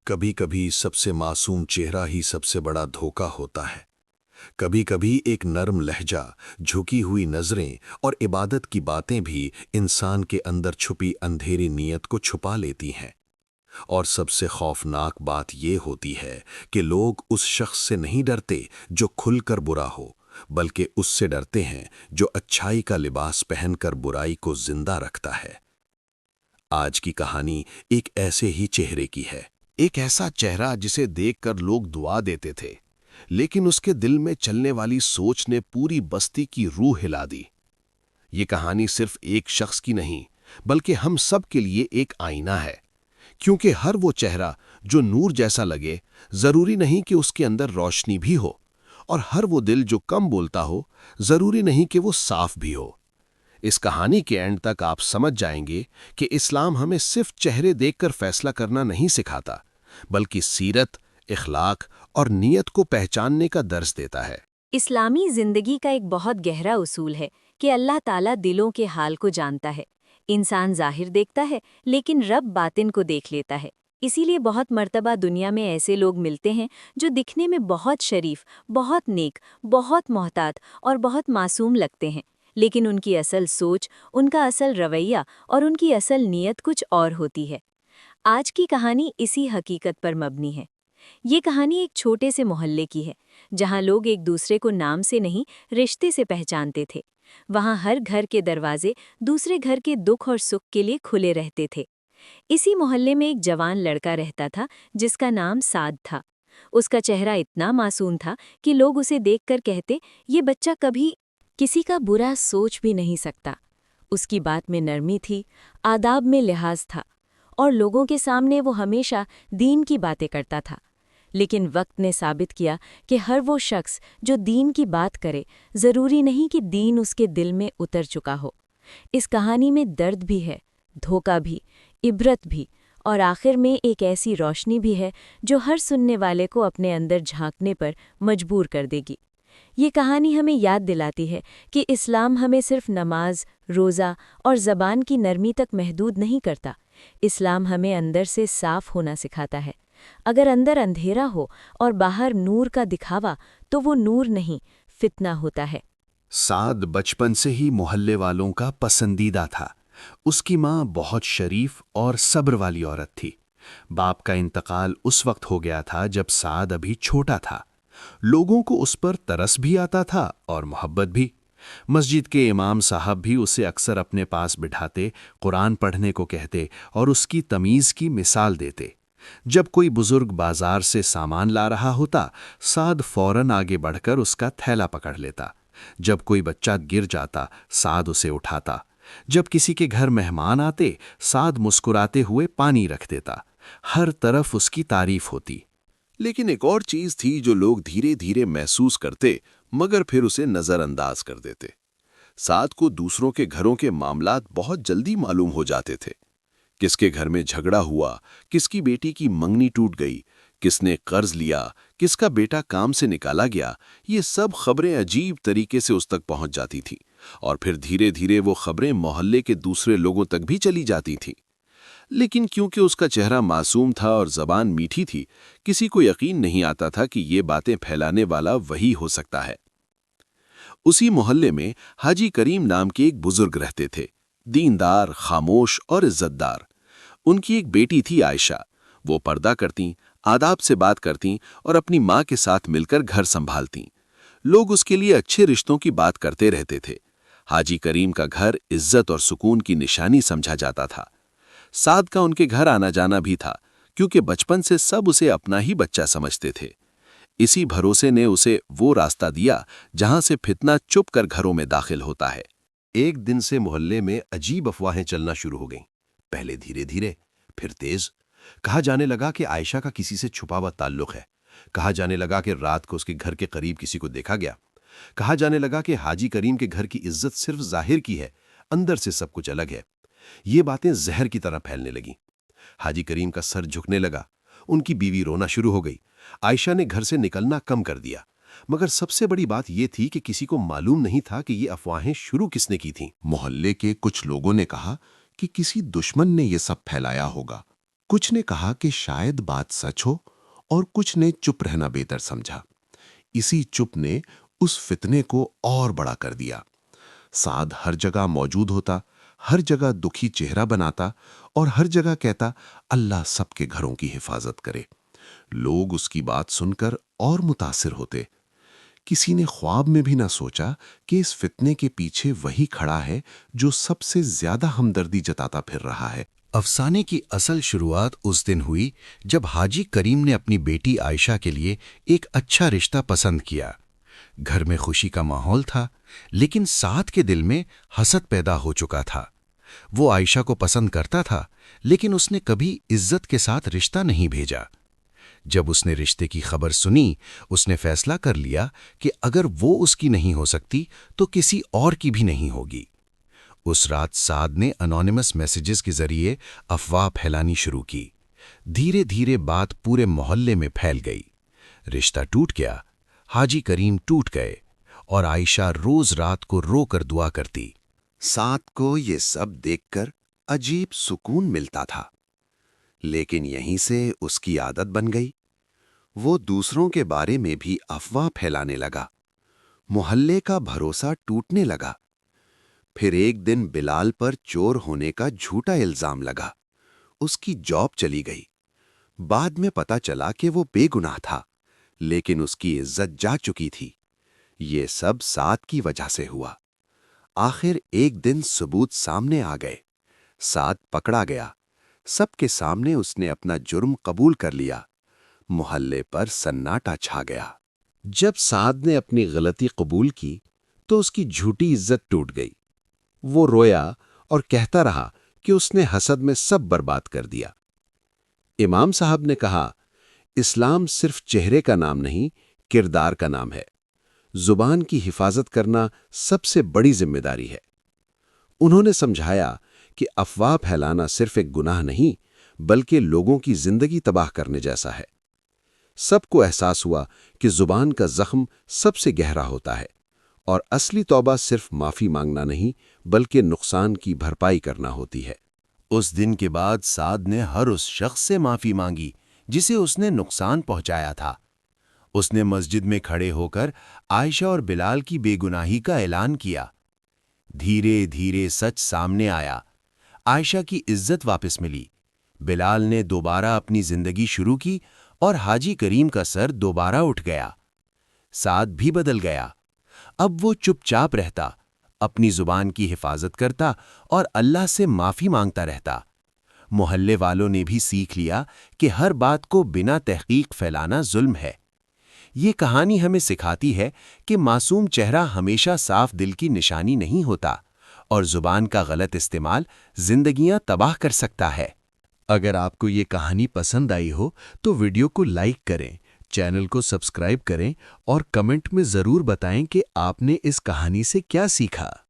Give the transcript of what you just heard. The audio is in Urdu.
کبھی کبھی سب سے معصوم چہرہ ہی سب سے بڑا دھوکہ ہوتا ہے۔ کبھی کبھی ایک نرم لہجہ، جھکی ہوئی نظریں اور عبادت کی باتیں بھی انسان کے اندر چھپی اندھیری نیت کو چھپا لیتی ہیں۔ اور سب سے خوفناک بات یہ ہوتی ہے کہ لوگ اس شخص سے نہیں ڈرتے جو کھل کر برا ہو، بلکہ اس سے ڈرتے ہیں جو اچھائی کا لباس پہن کر برائی کو زندہ رکھتا ہے۔ آج کی کہانی ایک ایسے ہی چہرے کی ہے۔ ایک ایسا چہرہ جسے دیکھ کر لوگ دعا دیتے تھے، لیکن اس کے دل میں چلنے والی سوچ نے پوری بستی کی روح ہلا دی۔ یہ کہانی صرف ایک شخص کی نہیں، بلکہ ہم سب کے لیے ایک آئینہ ہے، کیونکہ ہر وہ چہرہ جو نور جیسا لگے، ضروری نہیں کہ اس کے اندر روشنی بھی ہو، اور ہر وہ دل جو کم بولتا ہو، ضروری نہیں کہ وہ صاف بھی ہو۔ اس کہانی کے اینڈ تک آپ سمجھ جائیں گے کہ اسلام ہمیں صرف چہرے دیکھ کر فیصلہ کرنا نہیں سکھاتا، بلکہ سیرت، اخلاق اور نیت کو پہچاننے کا درس دیتا ہے۔ اسلامی زندگی کا ایک بہت گہرا اصول ہے کہ اللہ تعالیٰ دلوں کے حال کو جانتا ہے۔ انسان ظاہر دیکھتا ہے، لیکن رب باطن کو دیکھ لیتا ہے۔ اسی لیے بہت مرتبہ دنیا میں ایسے لوگ ملتے ہیں جو دکھنے میں بہت شریف، بہت نیک، بہت محتاط اور بہت معصوم لگتے ہیں، لیکن ان کی اصل سوچ، ان کا اصل رویہ اور ان کی اصل نیت کچھ اور ہوتی ہے۔ آج کی کہانی اسی حقیقت پر مبنی ہے۔ یہ کہانی ایک چھوٹے سے محلے کی ہے، جہاں لوگ ایک دوسرے کو نام سے نہیں، رشتے سے پہچانتے تھے۔ وہاں ہر گھر کے دروازے دوسرے گھر کے دکھ اور سکھ کے لیے کھلے رہتے تھے۔ اسی محلے میں ایک جوان لڑکا رہتا تھا جس کا نام سعد تھا۔ اس کا چہرہ اتنا معصوم تھا کہ لوگ اسے دیکھ کر کہتے، یہ بچہ کبھی کسی کا برا سوچ بھی نہیں سکتا۔ اس کی بات میں نرمی تھی، آداب میں لحاظ تھا، اور لوگوں کے سامنے وہ ہمیشہ دین کی باتیں کرتا تھا۔ لیکن وقت نے ثابت کیا کہ ہر وہ شخص جو دین کی بات کرے، ضروری نہیں کہ دین اس کے دل میں اتر چکا ہو۔ اس کہانی میں درد بھی ہے، دھوکہ بھی، عبرت بھی، اور آخر میں ایک ایسی روشنی بھی ہے جو ہر سننے والے کو اپنے اندر جھانکنے پر مجبور کر دے گی۔ یہ کہانی ہمیں یاد دلاتی ہے کہ اسلام ہمیں صرف نماز، روزہ اور زبان کی نرمی تک محدود نہیں کرتا۔ اسلام ہمیں اندر سے صاف ہونا سکھاتا ہے۔ اگر اندر اندھیرا ہو اور باہر نور کا دکھاوا، تو وہ نور نہیں، فتنہ ہوتا ہے۔ سعد بچپن سے ہی محلے والوں کا پسندیدہ تھا۔ اس کی ماں بہت شریف اور صبر والی عورت تھی۔ باپ کا انتقال اس وقت ہو گیا تھا جب سعد ابھی چھوٹا تھا۔ لوگوں کو اس پر ترس بھی آتا تھا اور محبت بھی۔ مسجد کے امام صاحب بھی اسے اکثر اپنے پاس بٹھاتے، قرآن پڑھنے کو کہتے اور اس کی تمیز کی مثال دیتے۔ جب کوئی بزرگ بازار سے سامان لا رہا ہوتا، سعد فوراً آگے بڑھ کر اس کا تھیلا پکڑ لیتا۔ جب کوئی بچہ گر جاتا، سعد اسے اٹھاتا۔ جب کسی کے گھر مہمان آتے، سعد مسکراتے ہوئے پانی رکھ دیتا۔ ہر طرف اس کی تعریف ہوتی۔ لیکن ایک اور چیز تھی جو لوگ دھیرے دھیرے محسوس کرتے، مگر پھر اسے نظر انداز کر دیتے۔ سعد کو دوسروں کے گھروں کے معاملات بہت جلدی معلوم ہو جاتے تھے۔ کس کے گھر میں جھگڑا ہوا، کس کی بیٹی کی منگنی ٹوٹ گئی، کس نے قرض لیا، کس کا بیٹا کام سے نکالا گیا، یہ سب خبریں عجیب طریقے سے اس تک پہنچ جاتی تھیں، اور پھر دھیرے دھیرے وہ خبریں محلے کے دوسرے لوگوں تک بھی چلی جاتی تھیں۔ لیکن کیونکہ اس کا چہرہ معصوم تھا اور زبان میٹھی تھی، کسی کو یقین نہیں آتا تھا کہ یہ باتیں پھیلانے والا وہی ہو سکتا ہے۔ اسی محلے میں حاجی کریم نام کے ایک بزرگ رہتے تھے، دیندار، خاموش اور عزت دار۔ ان کی ایک بیٹی تھی عائشہ۔ وہ پردہ کرتیں، آداب سے بات کرتیں اور اپنی ماں کے ساتھ مل کر گھر سنبھالتیں۔ لوگ اس کے لیے اچھے رشتوں کی بات کرتے رہتے تھے۔ حاجی کریم کا گھر عزت اور سکون کی نشانی سمجھا جاتا تھا۔ سعد کا ان کے گھر آنا جانا بھی تھا، کیونکہ بچپن سے سب اسے اپنا ہی بچہ سمجھتے تھے۔ اسی بھروسے نے اسے وہ راستہ دیا جہاں سے فتنہ چپ کر گھروں میں داخل ہوتا ہے۔ ایک دن سے محلے میں عجیب افواہیں چلنا شروع ہو گئیں، پہلے دھیرے دھیرے، پھر تیز۔ کہا جانے لگا کہ عائشہ کا کسی سے چھپا ہوا تعلق ہے۔ کہا جانے لگا کہ رات کو اس کے گھر کے قریب کسی کو دیکھا گیا۔ کہا جانے لگا کہ حاجی کریم کے گھر کی عزت صرف ظاہر کی ہے، اندر سے سب کچھ الگ ہے۔ یہ باتیں زہر کی طرح پھیلنے لگیں۔ حاجی کریم کا سر جھکنے لگا، ان کی بیوی رونا شروع ہو گئی۔ عائشہ نے گھر سے نکلنا کم کر دیا۔ مگر سب سے بڑی بات یہ تھی کہ کسی کو معلوم نہیں تھا کہ یہ افواہیں شروع کس نے کی تھیں۔ محلے کے کچھ لوگوں نے کہا کہ کسی دشمن نے یہ سب پھیلایا ہوگا، کچھ نے کہا کہ شاید بات سچ ہو اور کچھ نے چپ رہنا بہتر سمجھا۔ اسی چپ نے اس فتنے کو اور بڑا کر دیا۔ سعد ہر جگہ موجود ہوتا، ہر جگہ دکھی چہرہ بناتا اور ہر جگہ کہتا اللہ سب کے گھروں کی حفاظت کرے۔ لوگ اس کی بات سن کر اور متاثر ہوتے۔ کسی نے خواب میں بھی نہ سوچا کہ اس فتنے کے پیچھے وہی کھڑا ہے جو سب سے زیادہ ہمدردی جتاتا پھر رہا ہے۔ افسانے کی اصل شروعات اس دن ہوئی جب حاجی کریم نے اپنی بیٹی عائشہ کے لیے ایک اچھا رشتہ پسند کیا۔ گھر میں خوشی کا ماحول تھا، لیکن سعد کے دل میں حسد پیدا ہو چکا تھا۔ وہ عائشہ کو پسند کرتا تھا، لیکن اس نے کبھی عزت کے ساتھ رشتہ نہیں بھیجا۔ جب اس نے رشتے کی خبر سنی، اس نے فیصلہ کر لیا کہ اگر وہ اس کی نہیں ہو سکتی تو کسی اور کی بھی نہیں ہوگی۔ اس رات سعد نے انونیمس میسیجز کے ذریعے افواہ پھیلانی شروع کی۔ دھیرے دھیرے بات پورے محلے میں پھیل گئی۔ رشتہ ٹوٹ گیا، حاجی کریم ٹوٹ گئے، اور عائشہ روز رات کو رو کر دعا کرتی۔ سعد کو یہ سب دیکھ کر عجیب سکون ملتا تھا، لیکن یہیں سے اس کی عادت بن گئی۔ وہ دوسروں کے بارے میں بھی افواہ پھیلانے لگا۔ محلے کا بھروسہ ٹوٹنے لگا۔ پھر ایک دن بلال پر چور ہونے کا جھوٹا الزام لگا۔ اس کی جاب چلی گئی۔ بعد میں پتہ چلا کہ وہ بے گناہ تھا، لیکن اس کی عزت جا چکی تھی۔ یہ سب سعد کی وجہ سے ہوا۔ آخر ایک دن ثبوت سامنے آ گئے۔ سعد پکڑا گیا۔ سب کے سامنے اس نے اپنا جرم قبول کر لیا۔ محلے پر سناٹا چھا گیا۔ جب سعد نے اپنی غلطی قبول کی تو اس کی جھوٹی عزت ٹوٹ گئی۔ وہ رویا اور کہتا رہا کہ اس نے حسد میں سب برباد کر دیا۔ امام صاحب نے کہا، اسلام صرف چہرے کا نام نہیں، کردار کا نام ہے۔ زبان کی حفاظت کرنا سب سے بڑی ذمہ داری ہے۔ انہوں نے سمجھایا کہ افواہ پھیلانا صرف ایک گناہ نہیں، بلکہ لوگوں کی زندگی تباہ کرنے جیسا ہے۔ سب کو احساس ہوا کہ زبان کا زخم سب سے گہرا ہوتا ہے، اور اصلی توبہ صرف معافی مانگنا نہیں بلکہ نقصان کی بھرپائی کرنا ہوتی ہے۔ اس دن کے بعد سعد نے ہر اس شخص سے معافی مانگی جسے اس نے نقصان پہنچایا تھا۔ اس نے مسجد میں کھڑے ہو کر عائشہ اور بلال کی بے گناہی کا اعلان کیا۔ دھیرے دھیرے سچ سامنے آیا۔ عائشہ کی عزت واپس ملی، بلال نے دوبارہ اپنی زندگی شروع کی، اور حاجی کریم کا سر دوبارہ اٹھ گیا۔ سعد بھی بدل گیا۔ اب وہ چپ چاپ رہتا، اپنی زبان کی حفاظت کرتا اور اللہ سے معافی مانگتا رہتا۔ محلے والوں نے بھی سیکھ لیا کہ ہر بات کو بنا تحقیق پھیلانا ظلم ہے۔ یہ کہانی ہمیں سکھاتی ہے کہ معصوم چہرہ ہمیشہ صاف دل کی نشانی نہیں ہوتا، اور زبان کا غلط استعمال زندگیاں تباہ کر سکتا ہے۔ اگر آپ کو یہ کہانی پسند آئی ہو تو ویڈیو کو لائک کریں، چینل کو سبسکرائب کریں اور کمنٹ میں ضرور بتائیں کہ آپ نے اس کہانی سے کیا سیکھا۔